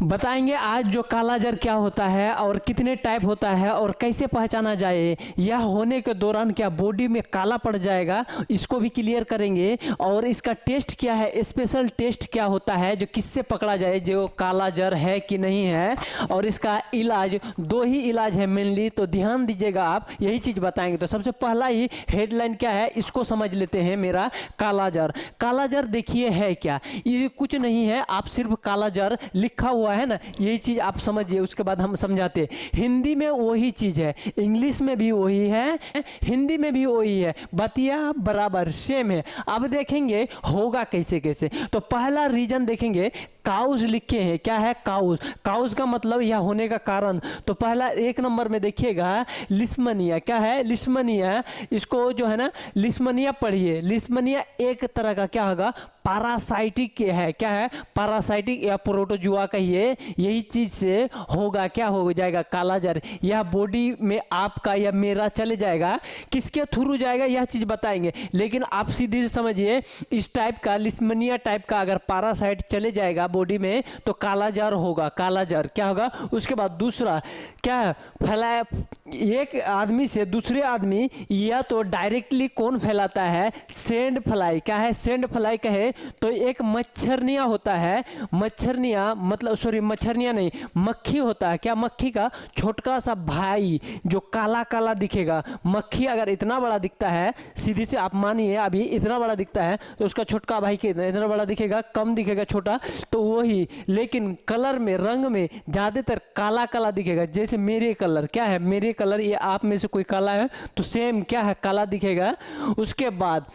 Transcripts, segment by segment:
बताएंगे आज जो कालाजार क्या होता है और कितने टाइप होता है और कैसे पहचाना जाए। यह होने के दौरान क्या बॉडी में काला पड़ जाएगा, इसको भी क्लियर करेंगे। और इसका टेस्ट क्या है, स्पेशल टेस्ट क्या होता है जो किससे पकड़ा जाए जो कालाजार है कि नहीं है। और इसका इलाज, दो ही इलाज है मेनली, तो ध्यान दीजिएगा आप, यही चीज़ बताएंगे। तो सबसे पहला ही हेडलाइन क्या है इसको समझ लेते हैं। मेरा कालाजार, कालाजार देखिए है क्या, ये कुछ नहीं है, आप सिर्फ कालाजार लिखा हुआ है ना, यही चीज़ आप समझिए, उसके बाद हम समझाते हैं। हिंदी में वही चीज़ है, इंग्लिश में भी वही है, हिंदी में भी वही है, बतिया बराबर सेम है। अब देखेंगे होगा कैसे कैसे। तो पहला रीजन देखेंगे, काउज लिखे हैं, क्या है काउज, काउज का मतलब यह होने का कारण। तो पहला एक नंबर में देखिएगा लिस्मनिया, क्या है लिस्मनिया, इसको जो है ना लिस्मनिया पढ़िए। लिस्मनिया एक तरह का क्या होगा, पैरासाइटिक है, क्या है पैरासाइटिक या प्रोटोजुआ कहिए, यही चीज से होगा, क्या हो जाएगा कालाजार। यह बॉडी में आपका या मेरा चले जाएगा, किसके थ्रू जाएगा यह चीज बताएंगे। लेकिन आप सीधे समझिए, इस टाइप का लिस्मनिया टाइप का अगर पैरासाइट चले जाएगा बॉडी में तो कालाजार होगा, कालाजार क्या होगा। उसके बाद दूसरा क्या फैलाया, एक आदमी से दूसरे आदमी, या तो डायरेक्टली कौन फैलाता है, सेंड फ्लाई, क्या है सेंड फ्लाई कहे तो एक मच्छरनिया होता है, मच्छरनिया मतलब सॉरी मच्छरनिया नहीं, मक्खी होता है, क्या मक्खी का छोटका सा भाई जो काला काला दिखेगा। मक्खी अगर इतना बड़ा दिखता है, सीधी से आप मानिए अभी इतना बड़ा दिखता है, तो उसका छोटका भाई कितना इतना बड़ा दिखेगा, कम दिखेगा छोटा, तो वही लेकिन कलर में रंग में ज़्यादातर काला काला दिखेगा। जैसे मेरे कलर, क्या है मेरे कलर, ये आप में से कोई काला है तो सेम क्या है काला दिखेगा। उसके बाद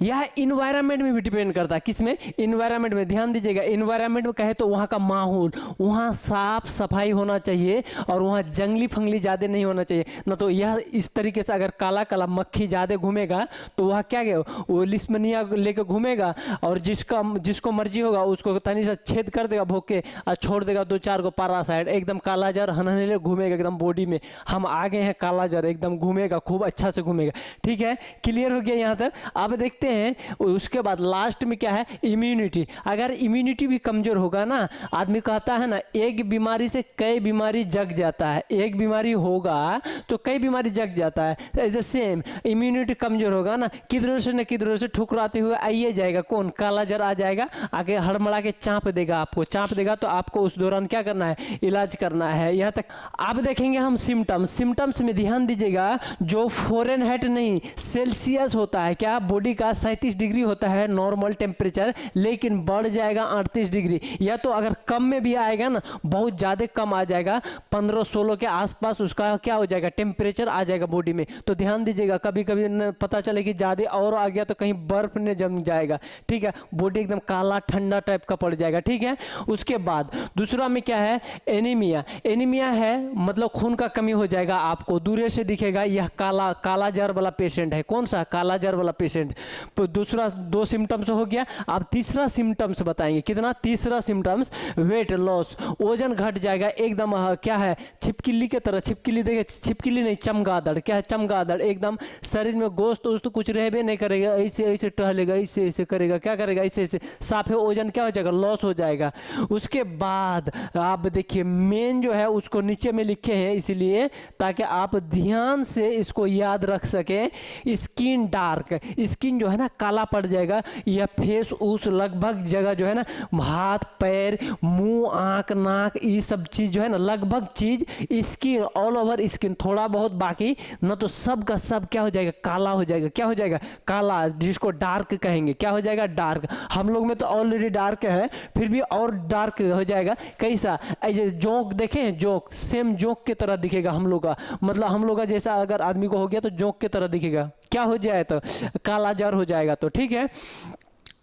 यह इन्वायरमेंट में भी डिपेंड करता है, किसमें इन्वायरमेंट में, ध्यान दीजिएगा। इन्वायरमेंट में कहे तो वहाँ का माहौल, वहाँ साफ सफाई होना चाहिए और वहाँ जंगली फंगली ज़्यादा नहीं होना चाहिए, ना तो यह इस तरीके से अगर काला काला मक्खी ज़्यादा घूमेगा तो वह क्या गया वो लिस्मनिया लेकर घूमेगा, और जिसको मर्जी होगा उसको तनी सा छेद कर देगा भोग के और छोड़ देगा दो चार को पैरासाइट, एकदम कालाजार हनहने घूमेगा एकदम बॉडी में। हम आगे हैं कालाजार, एकदम घूमेगा खूब अच्छा से घूमेगा। ठीक है, क्लियर हो गया यहाँ तक। अब देखते हैं उसके बाद लास्ट में क्या है इम्यूनिटी। अगर इम्यूनिटी भी कमजोर होगा ना, आदमी कहता है ना एक बीमारी से कई बीमारी जग जाता है, एक बीमारी होगा तो कई बीमारी जग जाता है, ऐसे सेम इम्यूनिटी कमजोर होगा ना, किधरों से न किधरों से ठुकराते हुए आइए जाएगा कौन कालाजार आ जाएगा, आगे हड़मड़ा के चाँप देगा, आपको चाँप देगा तो आपको उस दौरान क्या करना है इलाज करना है। यहाँ तक आप देखेंगे हम सिम्टम्स में ध्यान दीजिएगा, जो फ़ारेनहाइट नहीं सेल्सियस होता है, क्या बॉडी का 37 डिग्री होता है नॉर्मल टेम्परेचर, लेकिन बढ़ जाएगा 38 डिग्री, या तो अगर कम में भी आएगा ना बहुत ज़्यादा कम आ जाएगा 15-16 के आसपास उसका क्या हो जाएगा टेम्परेचर आ जाएगा बॉडी में। तो ध्यान दीजिएगा, कभी कभी पता चले कि ज़्यादा और आ गया तो कहीं बर्फ ने जम जाएगा, ठीक है, बॉडी एकदम काला ठंडा टाइप का पड़ जाएगा। ठीक है, उसके बाद दूसरा में क्या है एनीमिया, एनीमिया है मतलब खून का कमी हो जाएगा, आपको दूर से दिखेगा यह कालाजार वाला पेशेंट है। कौन सा कालाजार वाला पेशेंट। तो दूसरा दो सिम्टम्स हो गया। अब तीसरा सिम्टम्स बताएंगे, कितना तीसरा सिम्टम्स वेट लॉस, वजन घट जाएगा एकदम, क्या है छिपकली के तरह, छिपकली देखे छिपकली नहीं चमगादड़, क्या है चमगादड़, एकदम शरीर में गोश्त तो कुछ रहबे नहीं करेगा, ऐसे ऐसे टहलेगा, ऐसे ऐसे करेगा, क्या करेगा ऐसे ऐसे साफे, वजन क्या हो जाएगा लॉस हो जाएगा। उसके बाद आप देखिए मेन जो है उसको नीचे में लिखे हैं इसलिए ताकि आप ध्यान से इसको याद रख सकें। स्किन डार्क, स्किन जो है ना काला पड़ जाएगा, यह फेस उस लगभग जगह जो है ना हाथ पैर मुंह आंख नाक ये सब चीज जो है ना लगभग चीज स्किन ऑल ओवर स्किन, थोड़ा बहुत बाकी ना तो सब का सब क्या हो जाएगा काला हो जाएगा, क्या हो जाएगा काला, जिसको डार्क कहेंगे, क्या हो जाएगा डार्क। हम लोग में तो ऑलरेडी डार्क है, फिर भी और डार्क हो जाएगा। कैसा ऐसे जोंक देखें, जोंक सेम जोंक की तरह दिखेगा हम लोग का, मतलब हम लोग का जैसा अगर आदमी को हो गया तो जोंक की तरह दिखेगा, क्या हो जाए तो कालाजार हो जाएगा। तो ठीक है,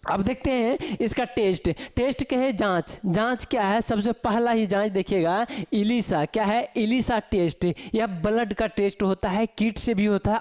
अब देखते हैं इसका टेस्ट क्या है, जांच क्या है। सबसे पहला ही जांच देखिएगा इलिसा, क्या है इलिसा टेस्ट, यह ब्लड का टेस्ट होता है, किट से भी होता है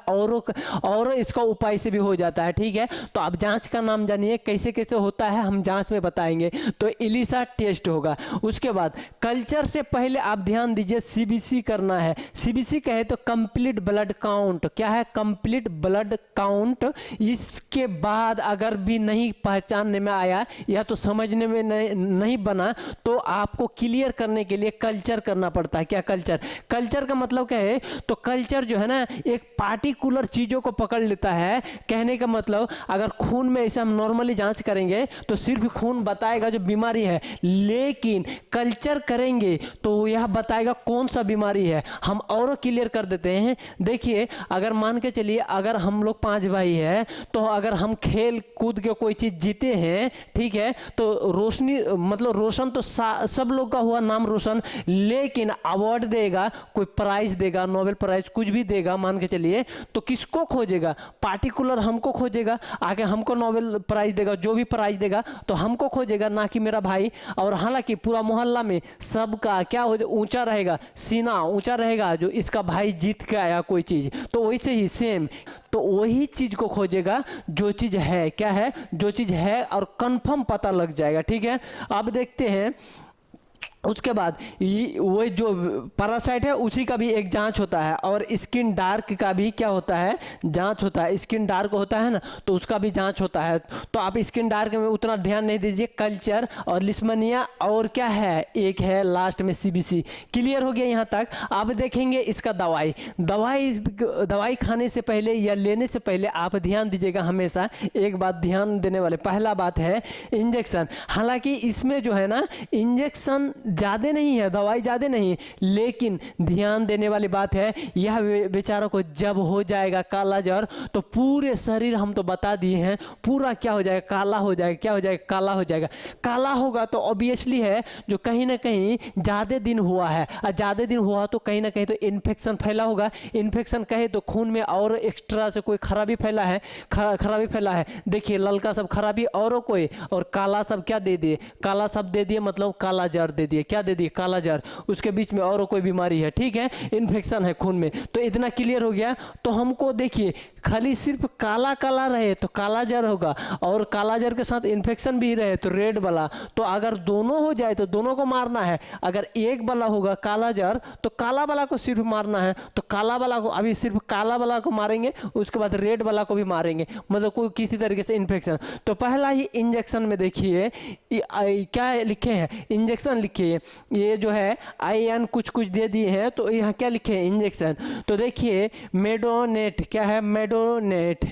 और इसका उपाय से भी हो जाता है। ठीक है, तो आप जांच का नाम जानिए कैसे कैसे होता है, हम जांच में बताएंगे। तो इलिसा टेस्ट होगा। उसके बाद कल्चर से पहले आप ध्यान दीजिए सीबीसी करना है। सीबीसी कहे तो कंप्लीट ब्लड काउंट, क्या है कंप्लीट ब्लड काउंट। इसके बाद अगर भी नहीं पहचानने में आया या तो समझने में नहीं बना, तो आपको क्लियर करने के लिए कल्चर करना पड़ता है। क्या कल्चर? कल्चर का मतलब क्या है? तो कल्चर जो है ना एक पार्टिकुलर चीज़ों को पकड़ लेता है। कहने का मतलब अगर खून में ऐसे हम नॉर्मली जांच करेंगे तो सिर्फ खून बताएगा जो बीमारी है, लेकिन कल्चर करेंगे तो यह बताएगा कौन सा बीमारी है। हम और क्लियर कर देते हैं। देखिए अगर मान के चलिए अगर हम लोग 5 भाई हैं, तो अगर हम खेल कूद के कोई चीज़ जीते हैं, ठीक है, तो रोशनी मतलब रोशन तो सब लोग का हुआ नाम रोशन, लेकिन अवार्ड देगा, कोई प्राइज देगा, नोबेल प्राइज कुछ भी देगा मान के चलिए, तो किसको खोजेगा? पार्टिकुलर हमको खोजेगा, आगे हमको नोबेल प्राइज देगा, जो भी प्राइज देगा तो हमको खोजेगा, ना कि मेरा भाई। और हालांकि पूरा मोहल्ला में सबका क्या हो ऊंचा रहेगा, सीना ऊंचा रहेगा जो इसका भाई जीत के आया कोई चीज़, तो वैसे ही सेम तो वही चीज़ को खोजेगा जो चीज़ है। क्या है? जो चीज़ है और कंफर्म पता लग जाएगा। ठीक है, अब देखते हैं उसके बाद वो जो पैरासाइट है उसी का भी एक जांच होता है, और स्किन डार्क का भी क्या होता है? जांच होता है। स्किन डार्क होता है ना, तो उसका भी जांच होता है। तो आप स्किन डार्क में उतना ध्यान नहीं दीजिए। कल्चर और लिस्मनिया और क्या है, एक है लास्ट में सीबीसी। क्लियर हो गया यहाँ तक? आप देखेंगे इसका दवाई खाने से पहले या लेने से पहले आप ध्यान दीजिएगा हमेशा। एक बात ध्यान देने वाले, पहला बात है इंजेक्शन। हालांकि इसमें जो है ना इंजेक्शन ज़्यादा नहीं है, दवाई ज़्यादा नहीं है, लेकिन ध्यान देने वाली बात है यह बेचारों को जब हो जाएगा काला ज्वर तो पूरे शरीर हम तो बता दिए हैं पूरा क्या हो जाएगा, काला हो जाएगा। क्या हो जाएगा? काला हो जाएगा। काला होगा तो ऑब्वियसली है जो कहीं ना कहीं ज़्यादा दिन हुआ है, और ज़्यादा दिन हुआ तो कहीं ना कहीं तो इन्फेक्शन फैला होगा। इन्फेक्शन कहे तो खून में और एक्स्ट्रा से कोई खराबी फैला है, खराबी फैला है। देखिए ललका सब खराबी और कोई, और काला सब क्या दे दिए? काला सब दे दिए, मतलब काला ज्वर दे दिए। क्या दे दिए? काला ज्वर। उसके बीच में और कोई बीमारी है, ठीक है, इन्फेक्शन है खून में। तो इतना क्लियर हो गया। तो हमको देखिए खाली सिर्फ काला काला रहे तो काला ज्वर होगा, और काला ज्वर के साथ इन्फेक्शन भी रहे तो रेड वाला। तो अगर दोनों हो जाए तो दोनों को मारना है। अगर एक वाला होगा काला ज्वर तो काला वाला को सिर्फ मारना है, तो काला वाला को अभी सिर्फ काला वाला को मारेंगे, उसके बाद रेड वाला को भी मारेंगे, मतलब कोई किसी तरीके से इन्फेक्शन। तो पहला ही इंजेक्शन में देखिए क्या लिखे हैं? इंजेक्शन लिखे। ये जो है आईएन कुछ कुछ दे दिए हैं, तो यहाँ क्या लिखे हैं? इंजेक्शन। तो देखिए मेडोनेट, क्या है? मेडोनेट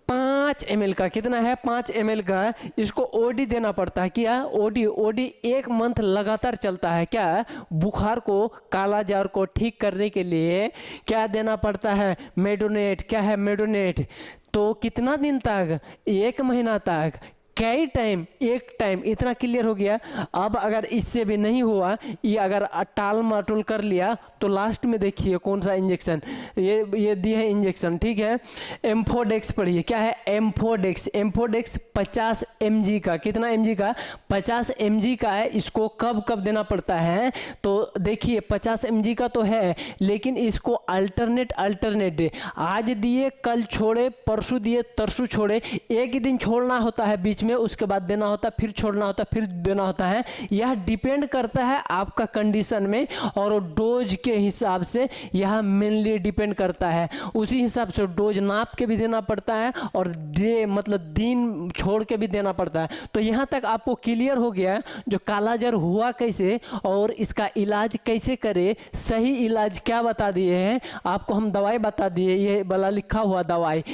5 ml का, कितना है? 5 ml का। इसको ओडी देना पड़ता है। क्या? ओडी 1 मंथ लगातार चलता है। क्या? बुखार को, काला ज्वर को ठीक करने के लिए क्या देना पड़ता है? मेडोनेट। क्या है? मेडोनेट। तो कितना दिन तक? 1 महीना तक। कई टाइम? एक टाइम। इतना क्लियर हो गया। अब अगर इससे भी नहीं हुआ, ये अगर टाल मटोल कर लिया, तो लास्ट में देखिए कौन सा इंजेक्शन ये दिए है इंजेक्शन, ठीक है। एम्फोडेक्स पढ़िए। क्या है? एम्फोडेक्स। 50 mg का। कितना mg का? 50 mg का है। इसको कब कब देना पड़ता है? तो देखिए 50 mg का तो है, लेकिन इसको अल्टरनेट डे, आज दिए कल छोड़े, परसों दिए तरसों छोड़े, एक ही दिन छोड़ना होता है बीच में, उसके बाद देना होता है, फिर छोड़ना होता है, फिर देना होता है। यह डिपेंड करता है आपका कंडीशन में, और डोज के हिसाब से यह मेनली डिपेंड करता है। उसी हिसाब से डोज नाप के भी देना पड़ता है, और डे मतलब दिन छोड़ के भी देना पड़ता है। तो यहाँ तक आपको क्लियर हो गया जो काला ज्वर हुआ कैसे और इसका इलाज कैसे करे। सही इलाज क्या बता दिए हैं आपको, हम दवाई बता दिए, ये वाला लिखा हुआ दवाई।